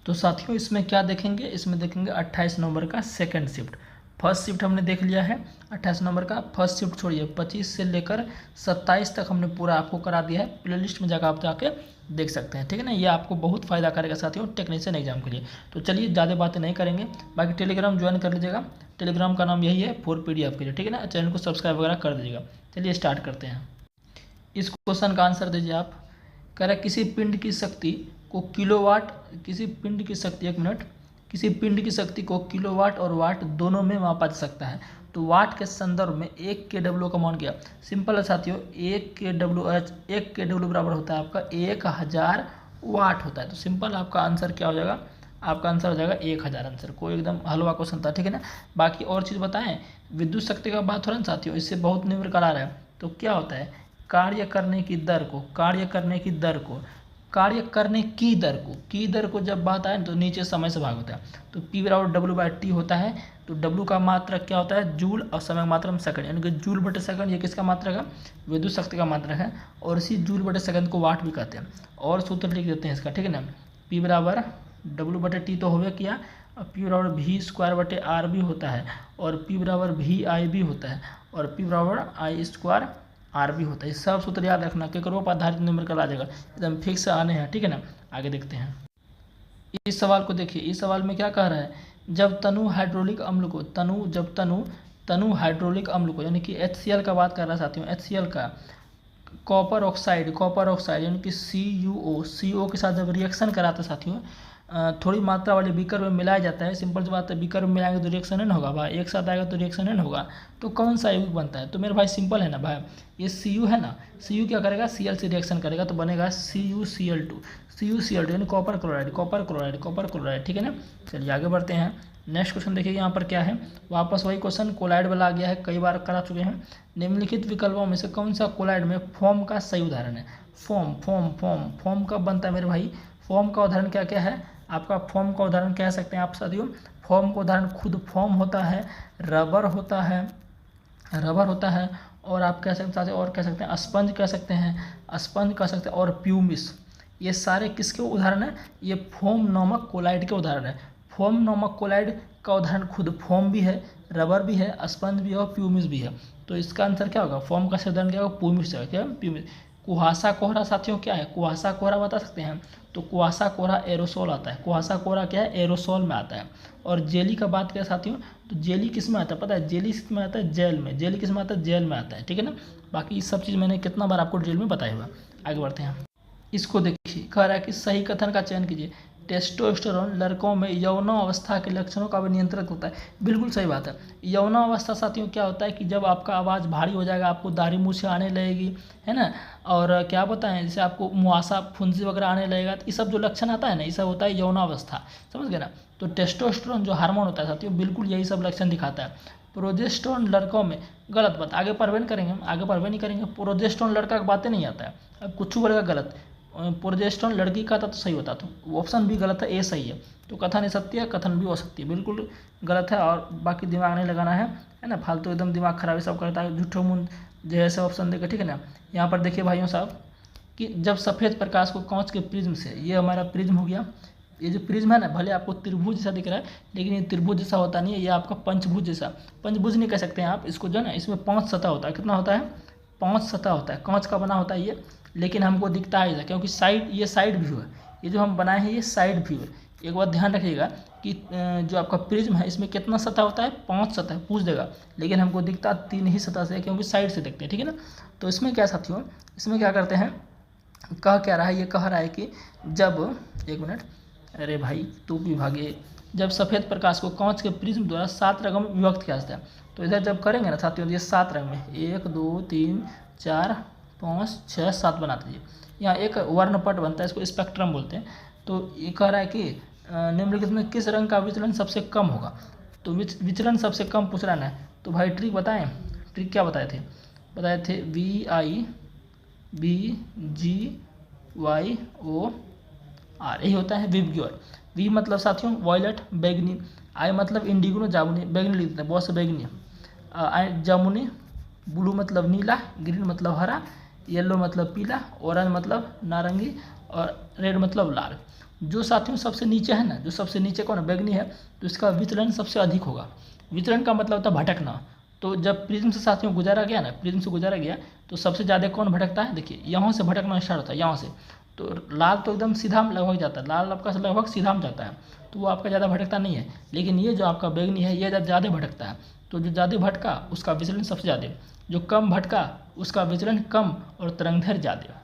तो साथियों इसमें क्या देखेंगे, इसमें देखेंगे 28 नंबर का सेकंड शिफ्ट। फर्स्ट शिफ्ट हमने देख लिया है 28 नंबर का। फर्स्ट शिफ्ट छोड़िए, 25 से लेकर 27 तक हमने पूरा आपको करा दिया है। प्लेलिस्ट में जाकर आप जाके देख सकते हैं, ठीक है ना। ये आपको बहुत फ़ायदा करेगा साथियों टेक्नीशियन एग्जाम के लिए। तो चलिए ज़्यादा बातें नहीं करेंगे, बाकी टेलीग्राम ज्वाइन कर लीजिएगा। टेलीग्राम का नाम यही है 4PDF के लिए, ठीक है ना। चैनल को सब्सक्राइब वगैरह कर दीजिएगा। चलिए स्टार्ट करते हैं। इस क्वेश्चन का आंसर दीजिए आप। कह रहा है किसी पिंड की शक्ति को किलोवाट, किसी पिंड की शक्ति, एक मिनट, किसी पिंड की शक्ति को किलोवाट और वाट दोनों में मापा जा सकता है। तो वाट के संदर्भ में 1 kW का मान क्या। सिंपल है साथियों, 1 kW बराबर होता है आपका 1000 वाट होता है। तो सिंपल आपका आंसर क्या हो जाएगा, आपका आंसर हो जाएगा 1000। आंसर कोई एकदम हलवा क्वेश्चन था, ठीक है ना। बाकी और चीज़ बताएं, विद्युत शक्ति का बात हो रहा है साथियों, इससे बहुत निर्भर करा रहा है। तो क्या होता है, कार्य करने की दर को, कार्य करने की दर को, कार्य करने की दर को, की दर को जब बात आए तो नीचे समय से भाग होता है। तो P बराबर W/T होता है। तो W का मात्रक क्या होता है, जूल, और समय मात्रक सेकंड, यानी कि जूल बटे सेकंड। ये किसका मात्रक है, विद्युत शक्ति का मात्रक है। और इसी जूल बटे सेकंड को वाट भी कहते हैं। और सूत्र लिख देते हैं इसका, ठीक है ना। P बराबर W/T तो हो किया, और P बराबर V²/R भी होता है, और P बराबर VI भी होता है, और P बराबर I² R भी होता है। ये सब सूत्र याद रखना, केकरो पर आधारित न्यूमेरिकल आ जाएगा, एकदम फिक्स आने हैं, ठीक है ना। आगे देखते हैं इस सवाल को। देखिए इस सवाल में क्या कह रहा है, जब तनु हाइड्रोलिक अम्ल को, तनु हाइड्रोलिक अम्ल को, यानी कि HCl का बात कर रहा है साथियों, HCl का कॉपर ऑक्साइड यानी कि CO के साथ जब रिएक्शन कराता है साथियों, थोड़ी मात्रा वाले बीकर में मिलाया जाता है। सिंपल सी बात है, बीकर में मिलाएंगे तो रिएक्शन नहीं होगा भाई, एक साथ आएगा तो रिएक्शन नहीं होगा। तो कौन सा यौगिक बनता है, तो मेरे भाई सिंपल है ना भाई, ये Cu है ना। Cu क्या करेगा, Cl से रिएक्शन करेगा तो बनेगा CuCl2 यानी कॉपर क्लोराइड, ठीक है ना। चलिए आगे बढ़ते हैं। नेक्स्ट क्वेश्चन देखिए यहाँ पर क्या है, वापस वही क्वेश्चन कोलाइड वाला आ गया है, कई बार करा चुके हैं। निम्नलिखित विकल्पों में से कौन सा कोलाइड में फोम का सही उदाहरण है। फोम कब बनता है मेरे भाई, फोम का उदाहरण क्या क्या है आपका, फोम का उदाहरण कह सकते हैं आप साथियों। फोम का उदाहरण खुद फोम होता है, रबर होता है, और आप कह सकते हैं, और कह सकते हैं स्पंज कह सकते हैं, और प्यूमिस। ये सारे किसके उदाहरण हैं, ये फोम नामक कोलाइड के उदाहरण है। फोम नामक कोलाइड का उदाहरण खुद फोम भी है, रबर भी है, स्पंज भी है, और प्यूमिस भी है। तो इसका आंसर क्या होगा, फोम का उदाहरण क्या होगा, प्यूमिस है। क्या प्यूमिस। कुहासा कोहरा साथियों क्या है, कुहासा कोहरा बता सकते हैं। तो कुहासा कोहरा एरोसोल आता है, कुहासा कोहरा क्या है, एरोसोल में आता है। और जेली का बात करें साथियों, तो जेली किस में आता है पता है, जेली किस में आता है, जेल में। जेली किस में आता है, जेल में आता है, ठीक है ना। बाकी ये सब चीज़ मैंने कितना बार आपको डिटेल में बताया हुआ। आगे बढ़ते हैं। इसको देखिए, कह रहा है कि सही कथन का चयन कीजिए। टेस्टोस्टेरोन लड़कों में यौनावस्था के लक्षणों का भी नियंत्रित होता है। बिल्कुल सही बात है। यौनावस्था साथियों क्या होता है कि जब आपका आवाज़ भारी हो जाएगा, आपको दाढ़ी मूँछ से आने लगेगी, है ना। और क्या बताएं, जैसे आपको मुहासा फुंसी वगैरह आने लगेगा, तो ये सब जो लक्षण आता है ना, ये सब होता है यौनावस्था, समझ गए ना। तो टेस्टोस्टेरोन जो हार्मोन होता है साथियों, बिल्कुल यही सब लक्षण दिखाता है। प्रोजेस्टेरोन लड़कों में, गलत बात, आगे पढ़वे नहीं करेंगे। प्रोजेस्टेरोन लड़का की बातें नहीं आता है, अब कुछ बोलेगा गलत। प्रोजेस्टेरोन लड़की का था तो सही होता, तो ऑप्शन भी गलत है, ए सही है। तो कथन असत्य है, कथन भी असत्य, बिल्कुल गलत है। और बाकी दिमाग नहीं लगाना है ना, फालतू एकदम दिमाग खराब सब करता है, झूठो मुन जैसे ऑप्शन देकर, ठीक है ना। यहाँ पर देखिए भाइयों साहब कि जब सफ़ेद प्रकाश को कांच के प्रिज्म से, ये हमारा प्रिज्म हो गया, ये जो प्रिज्म है ना, भले आपको त्रिभुज जैसा दिख रहा है, लेकिन ये त्रिभुज जैसा होता नहीं है, ये आपका पंचभुज जैसा, पंचभुज नहीं कह सकते हैं आप इसको, जो है ना, इसमें 5 सतह होता है। कितना होता है, 5 सतह होता है, कांच का बना होता है ये, लेकिन हमको दिखता है ऐसा क्योंकि साइड, ये साइड व्यू है, ये जो हम बनाए हैं ये साइड व्यू है। एक बात ध्यान रखिएगा कि जो आपका प्रिज्म है इसमें कितना सतह होता है, 5 सतह पूछ देगा, लेकिन हमको दिखता 3 ही सतह से, क्योंकि साइड से देखते हैं, ठीक है ना। तो इसमें क्या साथियों, इसमें क्या करते हैं, कह क्या रहा है, ये कह रहा है कि जब, एक मिनट, अरे भाई तू भी भागे, जब सफ़ेद प्रकाश को कांच के प्रिज्म द्वारा 7 रंगों में विभक्त किया जाता है। तो इधर जब करेंगे ना साथियों, ये 7 रंग में, 1 2 3 4 5 6 7 बना दीजिए। यहाँ एक वर्णपट बनता है, इसको स्पेक्ट्रम बोलते हैं। तो ये कह रहा है कि निम्नलिखित में किस रंग का विचलन सबसे कम होगा। तो विचलन सबसे कम पूछ रहा है। तो भाई ट्रिक बताएं, ट्रिक क्या बताए थे, VIBGYOR, यही होता है विबग्योर। वी मतलब साथियों वॉयलेट बैगनी, आई मतलब इंडिगो जामुनी, बैगनी लिखते हैं बहुत से बैगनी, जामुनी, ब्लू मतलब नीला, ग्रीन मतलब हरा, येलो मतलब पीला, ऑरेंज मतलब नारंगी, और रेड मतलब लाल। जो साथियों सबसे नीचे है ना, जो सबसे नीचे कौन बैगनी है, तो इसका विचलन सबसे अधिक होगा। विचलन का मतलब होता है भटकना। तो जब प्रिज्म से साथियों गुजारा गया ना, प्रिज्म से गुजारा गया तो सबसे ज़्यादा कौन भटकता है, देखिए यहाँ से भटकना स्टार्ट होता है, यहाँ से। तो लाल तो एकदम सीधा में लगभग जाता है, लाल आपका लगभग सीधा में जाता है, तो वो आपका ज़्यादा भटकता नहीं है। लेकिन ये जो आपका बैगनी है ये ज़्यादा भटकता है। तो जो ज़्यादा भटका उसका विचलन सबसे ज़्यादा, जो कम भटका उसका विचलन कम और तरंगदैर्घ्य ज़्यादा।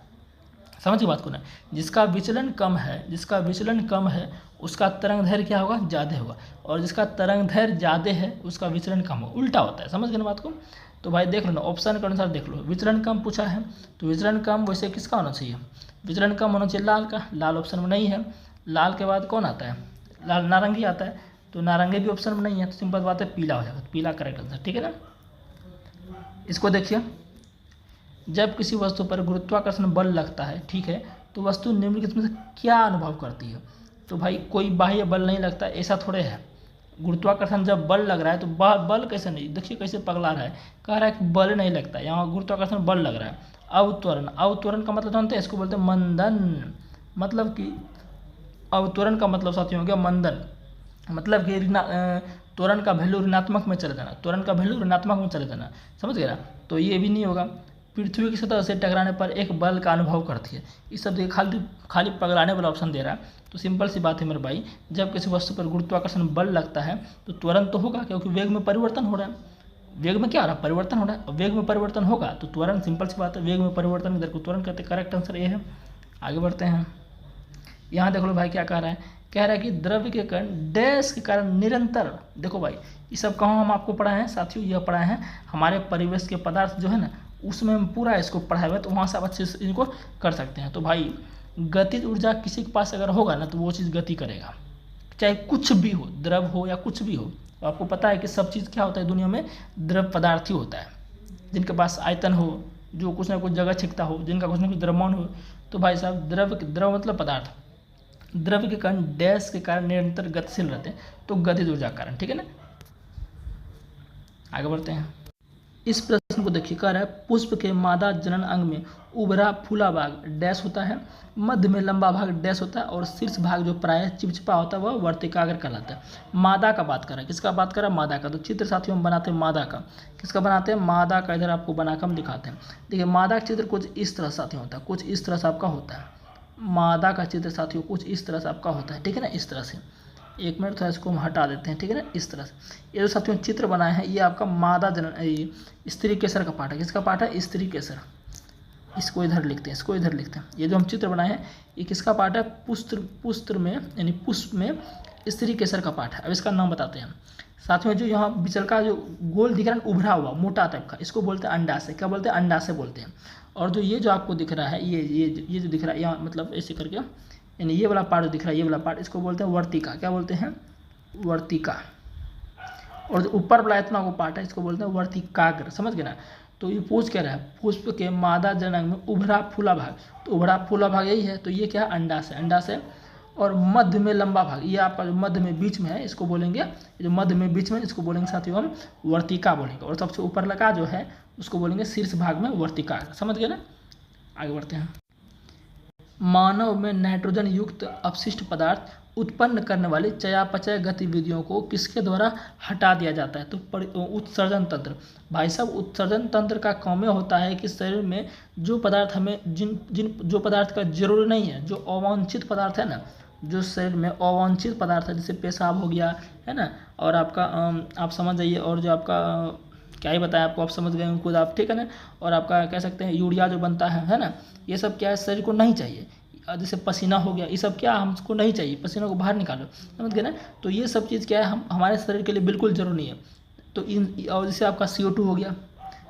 समझ की बात को ना, जिसका विचलन कम है, जिसका विचलन कम है उसका तरंगदैर्घ्य क्या होगा, ज़्यादा होगा, और जिसका तरंगदैर्घ्य ज़्यादा है उसका विचलन कम होगा, उल्टा होता है। समझ गए ना बात को। तो भाई देख लो ना, ऑप्शन के अनुसार देख लो, विचलन कम पूछा है तो विचलन कम वैसे किसका होना चाहिए, विचलन कम होना चाहिए लाल का। लाल ऑप्शन में नहीं है। लाल के बाद कौन आता है, लाल नारंगी आता है, तो नारंगी भी ऑप्शन में नहीं है, तो सिंपल बात है पीला हो जाएगा, पीला करेक्ट आंसर। ठीक है ना। इसको देखिए, जब किसी वस्तु पर गुरुत्वाकर्षण बल लगता है, ठीक है, तो वस्तु निम्नलिखित में से क्या अनुभव करती है। तो भाई कोई बाह्य बल नहीं लगता, ऐसा थोड़े है। गुरुत्वाकर्षण जब बल लग रहा है तो बल कैसे नहीं, देखिए कैसे पगला रहा है, कह रहा है कि बल नहीं लगता, यहाँ गुरुत्वाकर्षण बल लग रहा है। अवत्वरण, अवत्वरण का मतलब जानते हैं, इसको बोलते हैं मंदन। मतलब कि अवत्वरण का मतलब साथियों हो गया मंदन, मतलब कि त्वरण का वैल्यू ऋणात्मक में चले जाना, त्वरण का वैल्यू ऋणात्मक में चले जाना। समझ गए ना। तो ये भी नहीं होगा। पृथ्वी की सतह से टकराने पर एक बल का अनुभव करती है। इस सब देखिए खाली पगलाने वाला ऑप्शन दे रहा है। तो सिंपल सी बात है मेरे भाई, जब किसी वस्तु पर गुरुत्वाकर्षण बल लगता है तो त्वरण तो होगा, क्योंकि वेग में परिवर्तन हो रहा है। वेग में क्या हो रहा है, परिवर्तन हो रहा है, और वेग में परिवर्तन होगा तो त्वरण, सिंपल सी बात है, वेग में परिवर्तन इधर को त्वरण कहते हैं। करेक्ट आंसर ये है। आगे बढ़ते हैं। यहाँ देख लो भाई क्या कह रहा है, कह रहा है कि द्रव्य के कारण डैश के कारण निरंतर, देखो भाई ये सब कहाँ हम आपको पढ़ाए हैं साथियों, यह पढ़ाए हैं हमारे परिवेश के पदार्थ जो है ना उसमें हम पूरा इसको पढ़ाए हुए, तो वहाँ से आप अच्छे से इनको कर सकते हैं। तो भाई गतिज ऊर्जा किसी के पास अगर होगा ना तो वो चीज़ गति करेगा, चाहे कुछ भी हो, द्रव हो या कुछ भी हो। तो आपको पता है कि सब चीज़ क्या होता है दुनिया में, द्रव पदार्थ ही होता है। जिनके पास आयतन हो, जो कुछ ना कुछ जगह छिकता हो, जिनका कुछ ना कुछ द्रव्यमान हो, तो भाई साहब द्रव मतलब पदार्थ, द्रव्य के कारण डैश के कारण निरंतर गतिशील रहते हैं, तो गतिज ऊर्जा कारण। ठीक है ना। आगे बढ़ते हैं। इस प्रश्न को देखिए, कह रहा है पुष्प के मादा जनन अंग में उभरा फूला भाग डैश होता है, मध्य में लंबा भाग डैश होता है, और शीर्ष भाग जो प्रायः चिपचिपा होता है वह वर्तिकाग्र कहलाता है। मादा का बात कर रहा है, किसका बात कर रहा है, मादा का। तो चित्र साथियों हम बनाते हैं मादा का, किसका बनाते हैं, मादा का। इधर आपको बनाकर हम दिखाते हैं। देखिए मादा का चित्र कुछ इस तरह साथियों होता है, कुछ इस तरह से आपका होता है। मादा का चित्र साथियों कुछ इस तरह से आपका होता है। ठीक है ना, इस तरह से। एक मिनट थोड़ा इसको हम हटा देते हैं। ठीक है ना, इस तरह से ये जो साथियों चित्र बनाए हैं ये आपका मादा जनन स्त्री केसर का पार्ट है। किसका पार्ट है, स्त्री केसर। इसको इधर लिखते हैं, इसको इधर लिखते हैं। ये जो हम चित्र बनाए हैं ये किसका पार्ट है, पुस्त्र में यानी पुष्प में स्त्री केसर का पार्ट है। अब इसका नाम बताते हैं साथियों। जो यहाँ बिचल का जो गोल दिख रहा है उभरा हुआ मोटा टाइप का, इसको बोलते हैं अंडाशय। क्या बोलते हैं, अंडाशय बोलते हैं। और जो ये जो आपको दिख रहा है ये जो दिख रहा है यहाँ मतलब ऐसे करके, यानी ये वाला पार्ट जो दिख रहा है ये वाला पार्ट, इसको बोलते हैं वर्तिका। क्या बोलते हैं, वर्तिका। और जो ऊपर वाला इतना वो पार्ट है इसको बोलते हैं वर्तिकाग्र। समझ गए ना। तो ये पूछ क्या रहा है, पुष्प के मादा जनन में उभरा फूला भाग, तो उभरा फूला भाग यही है। तो ये क्या है, अंडाशय। अंडाशय और मध्य में लंबा भाग, ये आपका जो मध्य में बीच में है इसको बोलेंगे, जो मध्य में बीच में इसको बोलेंगे साथियों हम वर्तिका बोलेंगे। और सबसे ऊपर लगा जो है उसको बोलेंगे शीर्ष भाग में वर्तिका। समझ गए ना। आगे बढ़ते हैं। मानव में नाइट्रोजन युक्त अपशिष्ट पदार्थ उत्पन्न करने वाली चयापचय गतिविधियों को किसके द्वारा हटा दिया जाता है, तो उत्सर्जन तंत्र। भाई साहब उत्सर्जन तंत्र का काम यह होता है कि शरीर में जो पदार्थ हमें जो पदार्थ का जरूरी नहीं है, जो अवांछित पदार्थ है ना, जो शरीर में अवांछित पदार्थ है, जैसे पेशाब हो गया है ना, और आपका आप समझ जाइए, और जो आपका क्या ही बताया आपको, आप समझ गए खुद आप। ठीक है ना। और आपका कह सकते हैं यूरिया जो बनता है ना, ये सब क्या है शरीर को नहीं चाहिए। जैसे पसीना हो गया, ये सब क्या हमको नहीं चाहिए, पसीना को बाहर निकालो। समझ गए ना। तो ये सब चीज़ क्या है हमारे शरीर के लिए बिल्कुल जरूरी नहीं है। तो और जैसे आपका CO2 हो गया,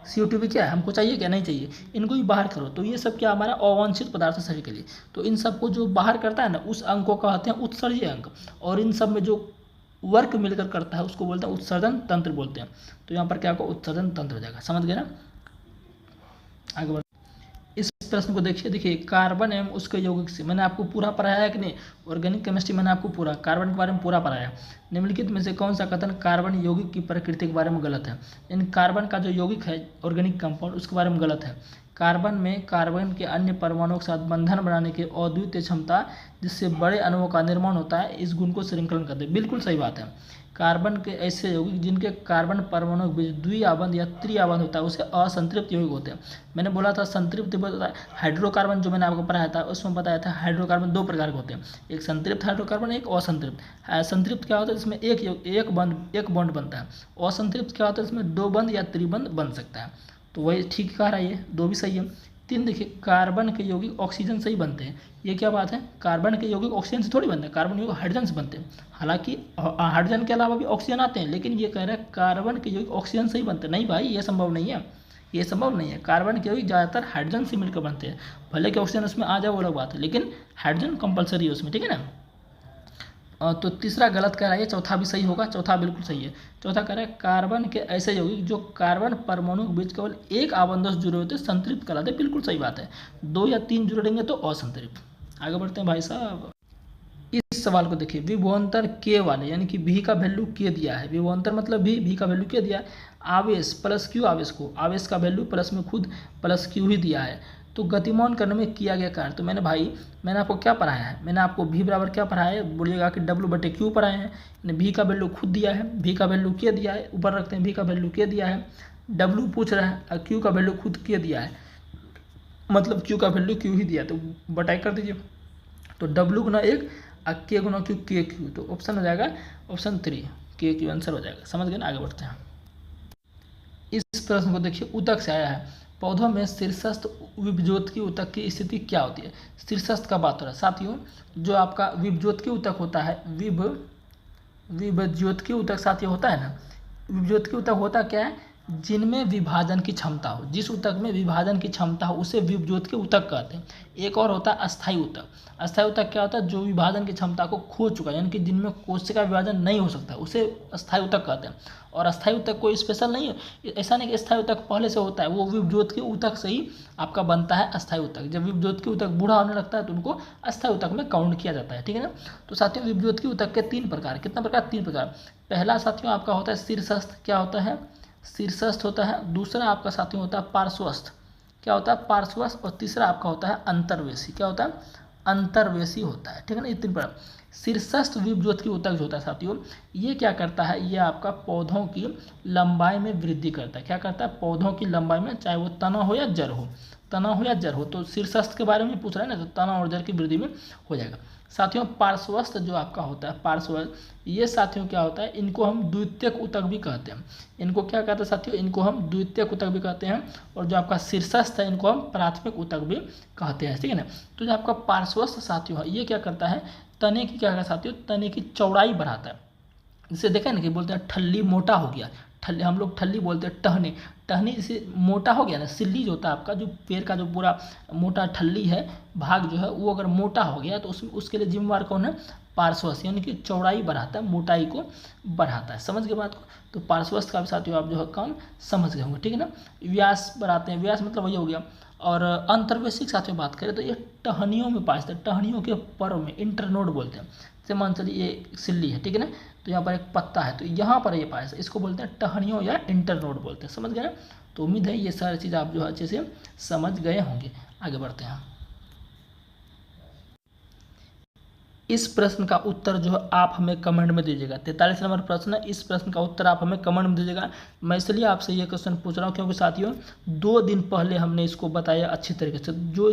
CO2 भी क्या है हमको चाहिए क्या, नहीं चाहिए, इनको भी बाहर करो। तो ये सब क्या हमारा अवांछित पदार्थ है शरीर के लिए। तो इन सबको जो बाहर करता है ना उस अंग को कहते हैं उत्सर्जीय अंग, और इन सब में जो वर्क मिलकर करता है उसको बोलते हैं उत्सर्जन तंत्र बोलते हैं। तो यहाँ पर क्या होगा, उत्सर्जन तंत्र हो जाएगा। समझ गए ना। आगे बढ़, इस प्रश्न को देखिए कार्बन एवं उसके यौगिक से मैंने आपको पूरा पढ़ाया है कि नहीं, ऑर्गेनिक केमिस्ट्री मैंने आपको पूरा कार्बन के बारे में पूरा पढ़ाया। निम्नलिखित में से कौन सा कथन कार्बन यौगिक की प्रकृति के बारे में गलत है। इन कार्बन का जो यौगिक है ऑर्गेनिक कंपाउंड उसके बारे में गलत है। कार्बन में कार्बन के अन्य परमाणुओं के साथ बंधन बनाने की अद्वितीय क्षमता जिससे बड़े अणुओं का निर्माण होता है, इस गुण को श्रृंखलन कहते हैं। बिल्कुल सही बात है। कार्बन के ऐसे यौगिक जिनके कार्बन परमाणु के बीच द्विआबंध या त्रिआबंध होता है उसे असंतृप्त यौगिक होते हैं। मैंने बोला था संतृप्त होता है हाइड्रोकार्बन, जो मैंने आपको पढ़ाया था उसमें बताया था हाइड्रोकार्बन दो प्रकार के होते हैं, एक संतृप्त हाइड्रोकार्बन, एक असंतृप्त। संतृप्त क्या होता है, इसमें एक बॉन्ड बनता है। असंतृप्त क्या होता है, इसमें दो बंध या त्रिबंध बन सकता है। तो वही ठीक कह रहा है, ये दो भी सही है। 3 देखिए, कार्बन के यौगिक ऑक्सीजन से ही बनते हैं। ये क्या बात है, कार्बन के यौगिक ऑक्सीजन से थोड़ी बनते हैं, कार्बन यौगिक हाइड्रोजन से बनते हैं। हालांकि हाइड्रोजन के अलावा भी ऑक्सीजन आते हैं, लेकिन ये कह रहा है कार्बन के यौगिक ऑक्सीजन से ही बनते हैं। नहीं भाई, ये संभव नहीं है, ये संभव नहीं है। कार्बन के यौगिक ज़्यादातर हाइड्रोजन से मिलकर बनते हैं, भले कि ऑक्सीजन उसमें आ जाए वो अलग बात है, लेकिन हाइड्रोजन कंपलसरी है उसमें, ठीक है ना। तो तीसरा गलत कह रहा है, चौथा भी सही होगा, चौथा बिल्कुल सही है। चौथा कह रहा है कार्बन के ऐसे यौगिक जो कार्बन परमाणु के बीच केवल एक आबंध से जुड़े होते संतृप्त कहलाते। बिल्कुल सही बात है, 2 या 3 जुड़ेंगे तो असंतृप्त। आगे बढ़ते हैं भाई साहब। इस सवाल को देखिए, विभवांतर के वाले यानी कि भी का वैल्यू के दिया है। विभवांतर मतलब भी का वैल्यू के दिया है। आवेश प्लस क्यू, आवेश का वैल्यू प्लस में खुद प्लस क्यू ही दिया है। तो गतिमान करने में किया गया कार्य, तो मैंने आपको क्या पढ़ाया है, मैंने आपको भी बराबर क्या पढ़ाया है, बोलिएगा कि W/Q पढ़ाए हैं। भी का वैल्यू खुद दिया है, भी का वैल्यू के दिया है, ऊपर रखते हैं, भी का वैल्यू के दिया है, W पूछ रहा है और Q का वैल्यू खुद के दिया है, मतलब Q का वैल्यू Q ही दिया है, तो बटाई कर दीजिए। तो W गुना 1 और K गुना Q KQ, तो ऑप्शन हो जाएगा ऑप्शन 3, KQ आंसर हो जाएगा। समझ गए ना, आगे बढ़ते हैं। इस प्रश्न को देखिए, ऊतक से आया है। पौधों में शीर्षस्थ विभज्योतकी ऊतक की स्थिति क्या होती है। शीर्षस्थ का बात हो रहा है साथियों, जो आपका विभज्योतकी ऊतक होता है, विभज्योतकी ऊतक साथियों होता है ना, विभज्योतकी ऊतक होता क्या है, जिनमें विभाजन की क्षमता हो, जिस ऊतक में विभाजन की क्षमता हो उसे विभज्योतकी ऊतक कहते हैं। एक और होता है अस्थायी ऊतक। अस्थायी ऊतक क्या होता है, जो विभाजन की क्षमता को खो चुका है, यानी कि जिनमें कोशिका विभाजन नहीं हो सकता, उसे अस्थायी ऊतक कहते हैं। और अस्थायी ऊतक कोई स्पेशल नहीं है, ऐसा नहीं कि अस्थायी ऊतक पहले से होता है, वो विभज्योतकी ऊतक से ही आपका बनता है अस्थायी ऊतक। जब विभज्योतकी ऊतक बूढ़ा होने लगता है तो उनको अस्थायी ऊतक में काउंट किया जाता है, ठीक है ना। तो साथियों विभज्योतकी ऊतक के 3 प्रकार, कितना प्रकार, 3 प्रकार। पहला साथियों आपका होता है शीर्षस्थ, क्या होता है, शीर्षस्थ होता है। दूसरा आपका साथियों होता है पार्श्वस्थ, क्या होता है, पार्श्वस्थ। और तीसरा आपका होता है अंतर्वेशी, क्या होता है, अंतर्वेशी होता है, ठीक है ना। ये 3 प्रकार। शीर्षस्थ विभज्योतकी ऊतक जो होता है साथियों, ये क्या करता है, ये आपका पौधों की लंबाई में वृद्धि करता है। क्या करता है, पौधों की लंबाई में, चाहे वो तना हो या जड़ हो, तो शीर्षस्थ के बारे में पूछ रहा है ना, तो तना और जड़ की वृद्धि में हो जाएगा। साथियों पार्श्वस्थ जो आपका होता है, पार्श्वस्थ, ये साथियों क्या होता है, इनको हम द्वितीयक ऊतक भी कहते हैं। इनको क्या कहते हैं साथियों, इनको हम द्वितीयक ऊतक भी कहते हैं। और जो आपका शीर्षस्थ है इनको हम प्राथमिक ऊतक भी कहते हैं, ठीक है ना। तो जो आपका पार्श्वस्थ साथियों है, ये क्या करता है, तने की क्या करता है साथियों, तने की चौड़ाई बढ़ाता है। जिसे देखा ना कि बोलते हैं ठल्ली मोटा हो गया, ठल्ली हम लोग ठल्ली बोलते हैं, टहनी जैसे मोटा हो गया ना, सिल्ली जो होता है आपका, जो पेड़ का जो पूरा मोटा ठल्ली है भाग जो है, वो अगर मोटा हो गया तो उसके लिए जिम्मेवार कौन है, पार्श्वस्थ, यानी कि चौड़ाई बढ़ाता है, मोटाई को बढ़ाता है। समझ गए बात को। तो पार्श्वस्थ का भी साथियों आप जो है काम समझ गए होंगे, ठीक है ना। व्यास बढ़ाते हैं, व्यास मतलब वही हो गया। और अंतर्वेशिक साथियों बात करें तो ये टहनियों में पाए जाते हैं, टहनियों के पर्व में इंटरनोड बोलते हैं। जैसे मान चलिए ये सिल्ली है, ठीक है ना, तो यहाँ पर एक पत्ता है, तो यहाँ पर ये पाए, इसको बोलते हैं टहनियों या इंटरनोड बोलते हैं। समझ गए ना। तो उम्मीद है ये सारी चीज़ आप जो है अच्छे से समझ गए होंगे। आगे बढ़ते हैं। इस प्रश्न का उत्तर जो है आप हमें कमेंट में दीजिएगा। 43 नंबर प्रश्न है, इस प्रश्न का उत्तर आप हमें कमेंट में दीजिएगा। मैं इसलिए आपसे ये क्वेश्चन पूछ रहा हूँ क्योंकि साथियों 2 दिन पहले हमने इसको बताया अच्छी तरीके से। जो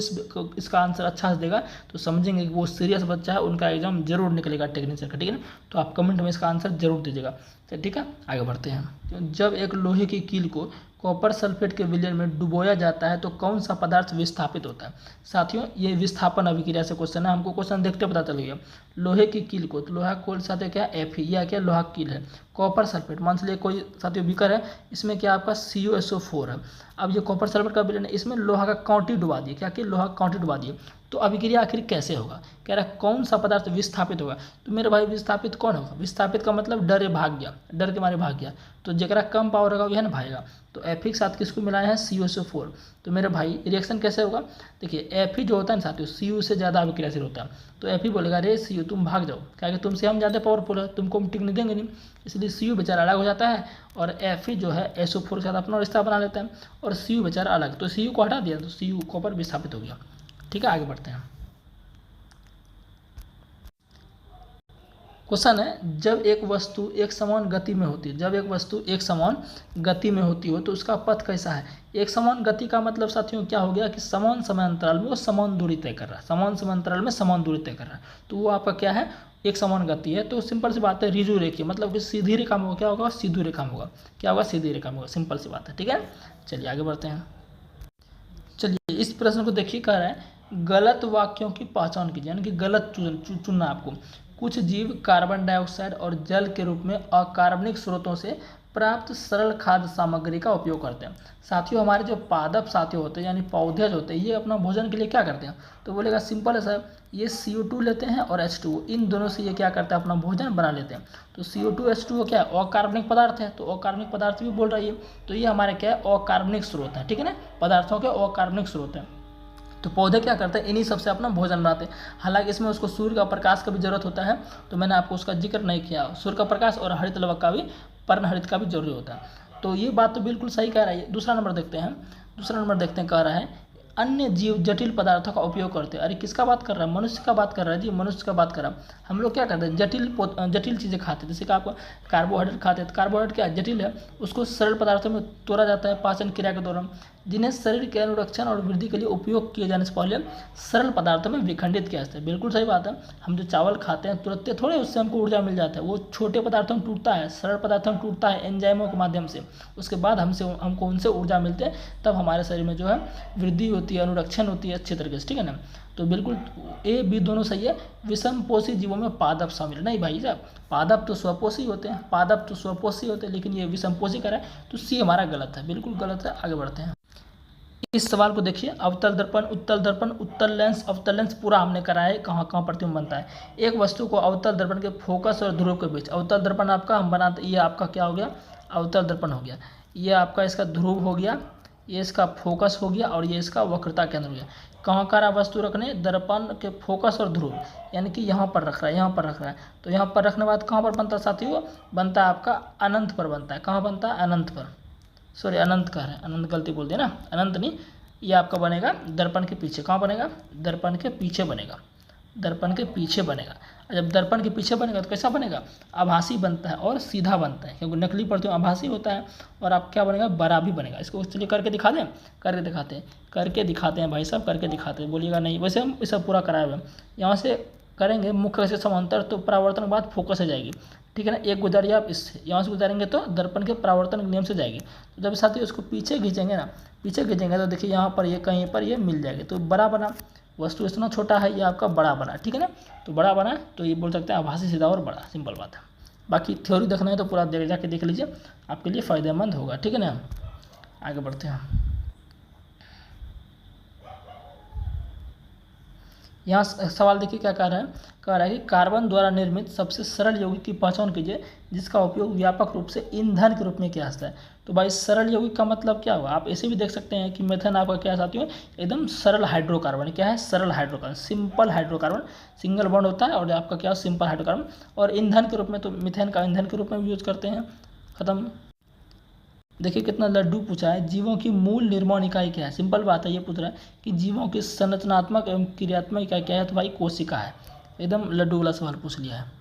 इसका आंसर अच्छा से देगा तो समझेंगे कि वो सीरियस बच्चा है, उनका एग्जाम जरूर निकलेगा टेक्नीशियन का, ठीक है ना। तो आप कमेंट में इसका आंसर जरूर दीजिएगा, ठीक है। आगे बढ़ते हैं। जब एक लोहे की कील को कॉपर सल्फेट के विलयन में डुबोया जाता है तो कौन सा पदार्थ विस्थापित होता है। साथियों ये विस्थापन अभिक्रिया से क्वेश्चन है, हमको क्वेश्चन देखते पता चल गया। लोहे की कील को, तो लोहा कोल साथ क्या Fe, यह क्या लोहा कील है। कॉपर सल्फेट, मान लीजिए कोई साथियों बीकर है, इसमें क्या आपका CuSO4 है। अब ये कॉपर सल्फेट का विलयन है, इसमें लोहा का कांटी डुबा दिए, क्या कि लोहा का कांटी डुबा दिए, तो अभिक्रिया आखिर कैसे होगा, कह रहा है कौन सा पदार्थ विस्थापित होगा। तो मेरे भाई विस्थापित कौन होगा, विस्थापित का मतलब डरे भाग गया, डर के मारे भाग गया, तो जरा कम पावर होगा वह ना भागेगा। तो Fe के साथ किसको मिलाया है, CuSO4। तो मेरे भाई रिएक्शन कैसे होगा, देखिए Fe जो होता है ना साथियों Cu से ज़्यादा अभिक्रियाशील होता है। तो Fe बोलेगा रे Cu तुम भाग जाओ, क्या कि तुमसे हम ज़्यादा पावरफुल है, तुमको हम टिकने देंगे नहीं, इसलिए Cu बेचारा अलग हो जाता है और Fe जो है SO4 के साथ अपना रिश्ता बना लेता है और Cu बेचारा अलग। तो Cu को हटा दिया तो Cu कॉपर विस्थापित हो गया। ठीक है, आगे बढ़ते हैं। क्वेश्चन है, जब एक वस्तु एक समान गति में होती है, जब एक वस्तु एक समान गति में होती हो तो उसका पथ कैसा है। एक समान गति का मतलब साथियों क्या हो गया कि समान समय अंतराल में वो समान दूरी तय कर रहा है, समान समय अंतराल में समान दूरी तय कर रहा है। तो वो आपका क्या है, एक समान गति है। तो सिंपल सी बात है, रिजु रेखीय मतलब कि सीधी रेखा में क्या होगा, सीधी रेखा में होगा, क्या होगा, सीधी रेखा में होगा। सिंपल सी बात है। ठीक है, चलिए आगे बढ़ते हैं। चलिए इस प्रश्न को देखिए, कह रहा है गलत वाक्यों की पहचान कीजिए, यानी कि गलत चुनना आपको। कुछ जीव कार्बन डाइऑक्साइड और जल के रूप में अकार्बनिक स्रोतों से प्राप्त सरल खाद्य सामग्री का उपयोग करते हैं। साथियों हमारे जो पादप साथी होते हैं यानी पौधे जो होते हैं, ये अपना भोजन के लिए क्या करते हैं, तो बोलेगा सिंपल है सर, ये CO2 लेते हैं और H2O, इन दोनों से ये क्या करते हैं, अपना भोजन बना लेते हैं। तो CO2 H2O क्या है, अकार्बनिक पदार्थ है, तो अकार्बनिक पदार्थ भी बोल रही है। तो ये हमारे क्या है, अकार्बनिक स्रोत है। ठीक है ना, पदार्थों के अकार्बनिक स्रोत हैं। तो पौधे क्या करते हैं, इन्हीं सबसे अपना भोजन बनाते हैं। हालांकि इसमें उसको सूर्य का प्रकाश का भी जरूरत होता है, तो मैंने आपको उसका जिक्र नहीं किया। सूर्य का प्रकाश और हरित लवक का भी, पर्णहरित का भी जरूरी होता है। तो ये बात तो बिल्कुल सही कह रहा है। दूसरा नंबर देखते हैं, दूसरा नंबर देखते हैं, कह रहा है अन्य जीव जटिल पदार्थों का उपयोग करते हैं। अरे किसका बात कर रहा है, मनुष्य का बात कर रहा है जी, मनुष्य का बात कर रहा है। हम लोग क्या करते हैं, जटिल चीज़ें खाते हैं। जैसे कि आप कार्बोहाइड्रेट खाते हैं, तो कार्बोहाइड्रेट क्या जटिल है, उसको सरल पदार्थों में तोड़ा जाता है पाचन क्रिया के दौरान, जिन्हें शरीर के अनुरक्षण और वृद्धि के लिए उपयोग किए जाने से पहले सरल पदार्थों में विखंडित किया जाता है। बिल्कुल सही बात है। हम जो चावल खाते हैं तुरंत थोड़े उससे हमको ऊर्जा मिल जाता है, वो छोटे पदार्थों में टूटता है, सरल पदार्थों में टूटता है एंजाइमों के माध्यम से, उसके बाद हमको उनसे ऊर्जा मिलते हैं, तब हमारे शरीर में जो है वृद्धि होती है, अनुरक्षण होती है अच्छे तरीके से। ठीक है ना, तो बिल्कुल A B दोनों सही है। विषमपोषी जीवों में पादप शामिल नहीं भाई साहब, पादप तो स्वपोषी होते हैं, पादप तो स्वपोषी होते हैं, लेकिन ये विषमपोषी कर रहा है, तो C हमारा गलत है, बिल्कुल गलत है। आगे बढ़ते हैं। इस सवाल को देखिए, अवतल दर्पण, उत्तल दर्पण, उत्तल लेंस, अवतल लेंस पूरा हमने कराया है, कहाँ कहाँ प्रतिबिंब बनता है। एक वस्तु को अवतल दर्पण के फोकस और ध्रुव के बीच, अवतल दर्पण आपका हम बनाते, ये आपका क्या हो गया, अवतल दर्पण हो गया, ये आपका इसका ध्रुव हो गया, ये इसका फोकस हो गया और ये इसका वक्रता केंद्र हो गया। कहाँ कहाँ वस्तु रखने, दर्पण के फोकस और ध्रुव, यानी कि यहाँ पर रख रहा है, यहाँ पर रख रहा है। तो यहाँ पर रखने बाद कहाँ पर बनता है साथियों, बनता है आपका अनंत पर बनता है। कहाँ बनता है, अनंत पर, सॉरी अनंत कह रहे हैं, अनंत गलती बोल दिया ना, अनंत नहीं, ये आपका बनेगा दर्पण के पीछे। कहाँ बनेगा, दर्पण के पीछे बनेगा, दर्पण के पीछे बनेगा। जब दर्पण के पीछे बनेगा तो कैसा बनेगा, आभासी बनता है और सीधा बनता है, क्योंकि नकली प्रतिबिंब आभासी होता है और आप क्या बनेगा, बड़ा भी बनेगा। इसको चलिए करके दिखा दें, करके दिखाते हैं, करके दिखाते हैं भाई साहब, करके दिखाते हैं, बोलिएगा नहीं। वैसे हम इसे पूरा कराए हुए हैं, यहाँ से करेंगे मुख्य से समांतर, तो परावर्तन के बाद फोकस से जाएगी। ठीक है ना, एक गुजारिए आप इससे, यहाँ से गुजारेंगे तो दर्पण के परावर्तन नियम से जाएगी। तो जब साथियों उसको पीछे खींचेंगे ना, पीछे खींचेंगे तो देखिए यहाँ पर ये कहीं पर ये मिल जाएगी, तो बड़ा बना, वस्तु इतना छोटा है, ये आपका बड़ा बना। ठीक है ना, तो बड़ा बना, तो ये बोल सकते हैं आभासी, सीधा और बड़ा, सिंपल बात है। बाकी थ्योरी देखना है तो पूरा जाके देख लीजिए, आपके लिए फ़ायदेमंद होगा। ठीक है ना, आगे बढ़ते हैं। यहाँ सवाल देखिए क्या कह रहा है कि कार्बन द्वारा निर्मित सबसे सरल यौगिक की पहचान कीजिए जिसका उपयोग व्यापक रूप से ईंधन के रूप में किया जाता है। तो भाई सरल यौगिक का मतलब क्या हुआ, आप ऐसे भी देख सकते हैं कि मेथेन आपका क्या साथियों, एकदम सरल हाइड्रोकार्बन। क्या है, सरल hydrocarbon, simple hydrocarbon, single bond होता है और आपका क्या सिंपल हाइड्रोकार्बन। और ईंधन के रूप में तो मिथेन का ईंधन के रूप में भी यूज करते हैं। खत्म। देखिए कितना लड्डू पूछा है, जीवों की मूल निर्माण इकाई क्या है। सिंपल बात है, ये पूछ रहा है कि जीवों की संरचनात्मक एवं क्रियात्मक इकाई क्या है, तो भाई कोशिका है। एकदम लड्डू वाला सवाल पूछ लिया है।